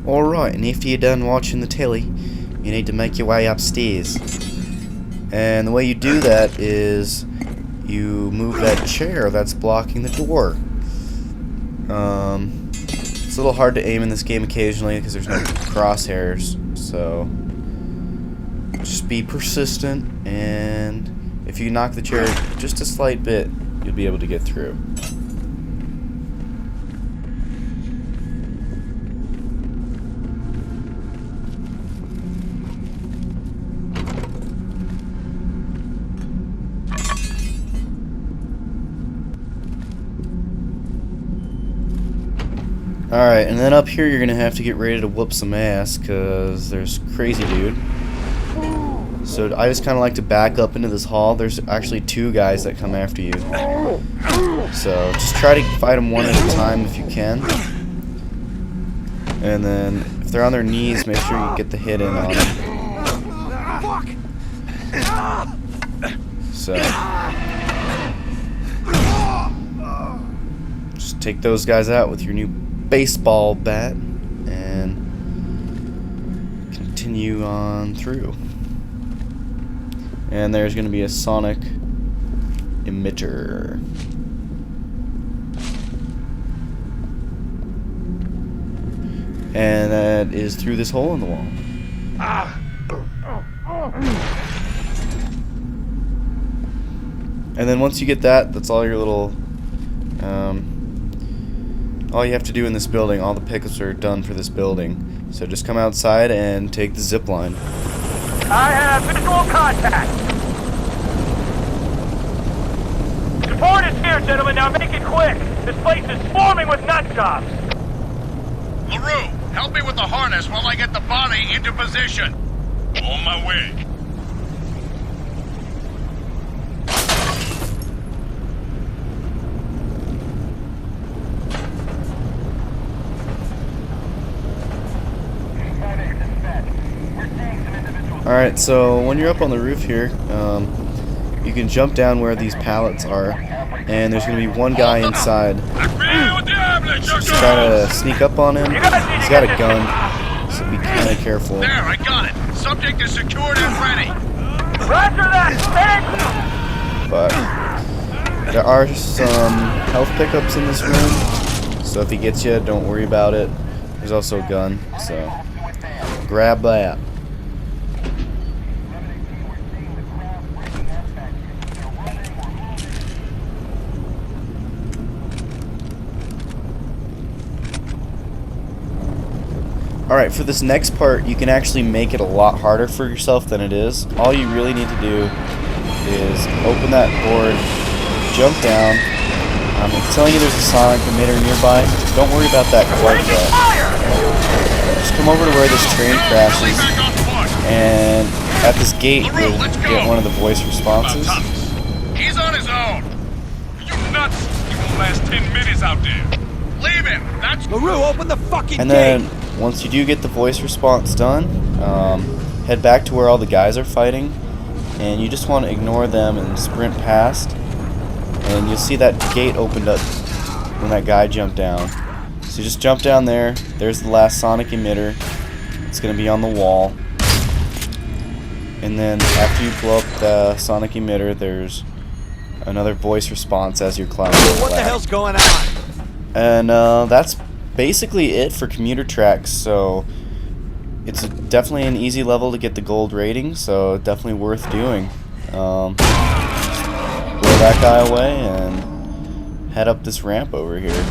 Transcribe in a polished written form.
Alright, and if you're done watching the telly, you need to make your way upstairs. And the way you do that is you move that chair that's blocking the door. It's a little hard to aim in this game occasionally because there's no crosshairs, so just be persistent, and if you knock the chair just a slight bit, you'll be able to get through. Alright, and then up here you're gonna have to get ready to whoop some ass, because there's crazy dude. So I just kind of like to back up into this hall. There's actually two guys that come after you. So just try to fight them one at a time if you can. And then if they're on their knees, make sure you get the hit in on them. So just take those guys out with your new baseball bat and continue on through. And there's going to be a sonic emitter. And that is through this hole in the wall. And then once you get that, that's all your little all you have to do in this building. All the pickups are done for this building. So just come outside and take the zip line. I have visual contact. Support is here, gentlemen. Now make it quick. This place is swarming with nut jobs. LaRue, help me with the harness while I get the body into position. On my way. Alright, so when you're up on the roof here, you can jump down where these pallets are, and there's going to be one guy inside. Just try to sneak up on him. He's got a gun, so be kind of careful. There, I got it. Subject is secured and ready. Roger that, But there are some health pickups in this room, so if he gets you, don't worry about it. There's also a gun, so grab that. Alright, for this next part, you can actually make it a lot harder for yourself than it is. All you really need to do is open that board, jump down. It's telling you there's a sonic emitter nearby. Don't worry about that quite yet. Just come over to where this train crashes, and at this gate, you'll get one of the voice responses. He's on his own. You nuts? He won't last 10 minutes out there. Leave him. That's LaRue, open the fucking and gate. then once you do get the voice response done, head back to where all the guys are fighting, and you just want to ignore them and sprint past, and you'll see that gate opened up when that guy jumped down. So you just jump down there. There's the last sonic emitter. It's going to be on the wall. And then after you blow up the sonic emitter, there's another voice response as you're climbing. What the hell's going on? And that's basically it for Commuter tracks. So it's definitely an easy level to get the gold rating, so definitely worth doing. Blow that guy away and head up this ramp over here.